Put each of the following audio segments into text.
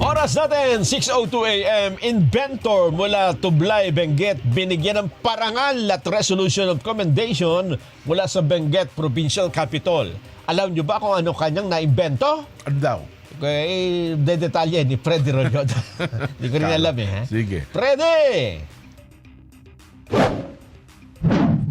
Oras natin, 6:02 a.m. Inventor mula Tublay, Benguet, binigyan ng parangal at resolution of commendation mula sa Benguet Provincial Capital. Alam nyo ba kung ano kanyang naimbento? Ano daw? Okay, detalye ni Freddy Rolod. Hindi ko rin alam eh. Ha? Sige. Freddy!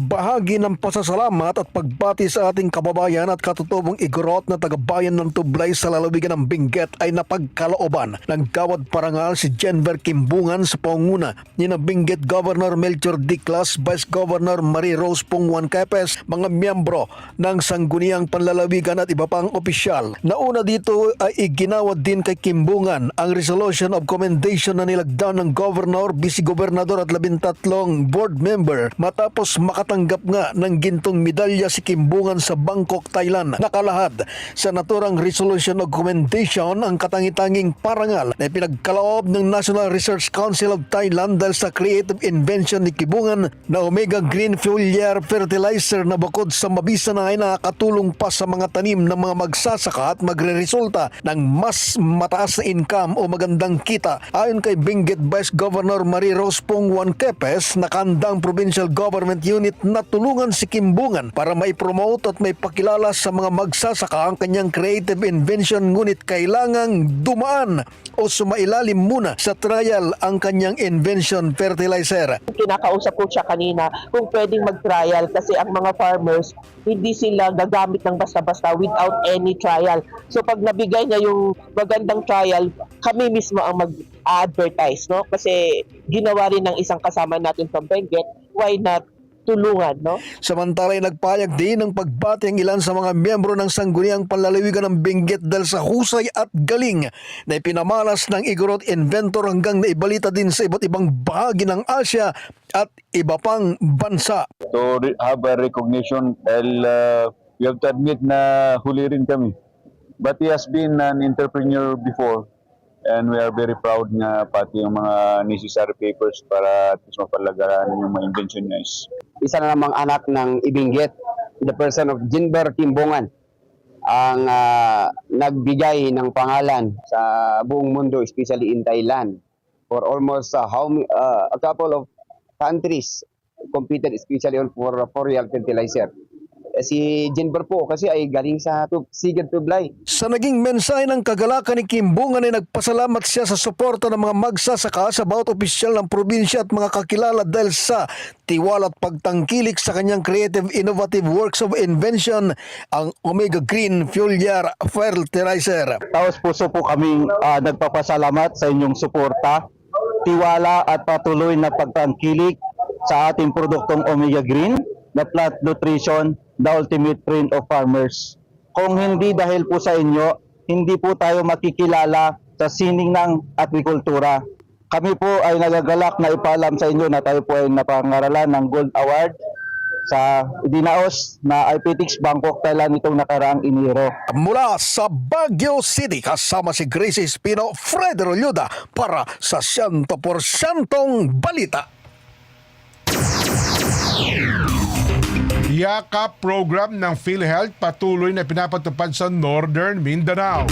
Bahagi ng pasasalamat at pagbati sa ating kababayan at katutubong igorot na tagabayan ng Tublay sa lalawigan ng Benguet ay napagkalooban ng gawad parangal si Jenver Kimbungan sa panguna ni na Benguet Governor Melchor Diclas, Vice Governor Marie Rose Pungwan Kepes, mga miyembro ng Sangguniang Panlalawigan at iba pang opisyal. Nauna dito ay iginawad din kay Kimbungan ang resolution of commendation na nilagdan ng Governor, Vice-Gobernador at 13 board member matapos makatanggap nga ng gintong medalya si Kimbungan sa Bangkok, Thailand. Nakalahad sa naturang resolution of commendation ang katangitanging parangal na pinagkaloob ng National Research Council of Thailand dahil sa creative invention ni Kimbungan na Omega Green Foliar Fertilizer na bukod sa mabisa na ay nakakatulong pa sa mga tanim ng mga magsasaka at magre-resulta ng mas mataas na income o magandang kita. Ayon kay Benguet Vice Governor Marie Rose Pungwan Kepes, nakandang Provincial Government Unit na tulungan si Kimbungan para maipromote at maipakilala sa mga magsasaka ang kanyang creative invention, ngunit kailangang dumaan o sumailalim muna sa trial ang kanyang invention fertilizer. Kinakausap ko siya kanina kung pwedeng mag-trial kasi ang mga farmers hindi sila gagamit ng basta-basta without any trial. So pag nabigay niya yung magandang trial, kami mismo ang mag-advertise, no? Kasi ginawa rin ng isang kasama natin from Benguet, why not tulungan, no? Samantala ay nagpayag din ng pagbati ang ilan sa mga miyembro ng Sangguniang Panlalawigan ng Benguet dahil sa husay at galing na ipinamalas ng igorot inventor hanggang naibalita din sa iba't ibang bahagi ng Asia at iba pang bansa. To have a recognition, we have to admit na huli rin kami. But he has been an entrepreneur before and we are very proud na pati yung mga necessary papers para at least mapalagaran yung mga invention niya is isa na namang anak ng Benguet, the person of Jenver Kimbungan, ang nagbigay ng pangalan sa buong mundo, especially in Thailand, for almost a couple of countries competed especially on for foliar fertilizer. Si Jenver po kasi ay galing sa Sigad Tublay. Sa naging mensahe ng kagalakan ni Kimbungan ay nagpasalamat siya sa suporta ng mga magsasaka sa bawat opisyal ng probinsya at mga kakilala dahil sa tiwala at pagtangkilik sa kanyang creative innovative works of invention, ang Omega Green Foliar Fertilizer. Taos puso po kaming nagpapasalamat sa inyong suporta, tiwala at patuloy na pagtangkilik sa ating produktong Omega Green na plant nutrition, the ultimate friend of farmers. Kung hindi dahil po sa inyo, hindi po tayo makikilala sa sining ng agrikultura. Kami po ay nagagalak na ipaalam sa inyo na tayo po ay napangaralan ng Gold Award sa idinaos na IPTX Bangkok, Thailand itong nakaraang Enero. Mula sa Baguio City, kasama si Gracie Espino, Fred Rolluda para sa 100% Balita. Yakap program ng PhilHealth patuloy na pinapatupad sa Northern Mindanao.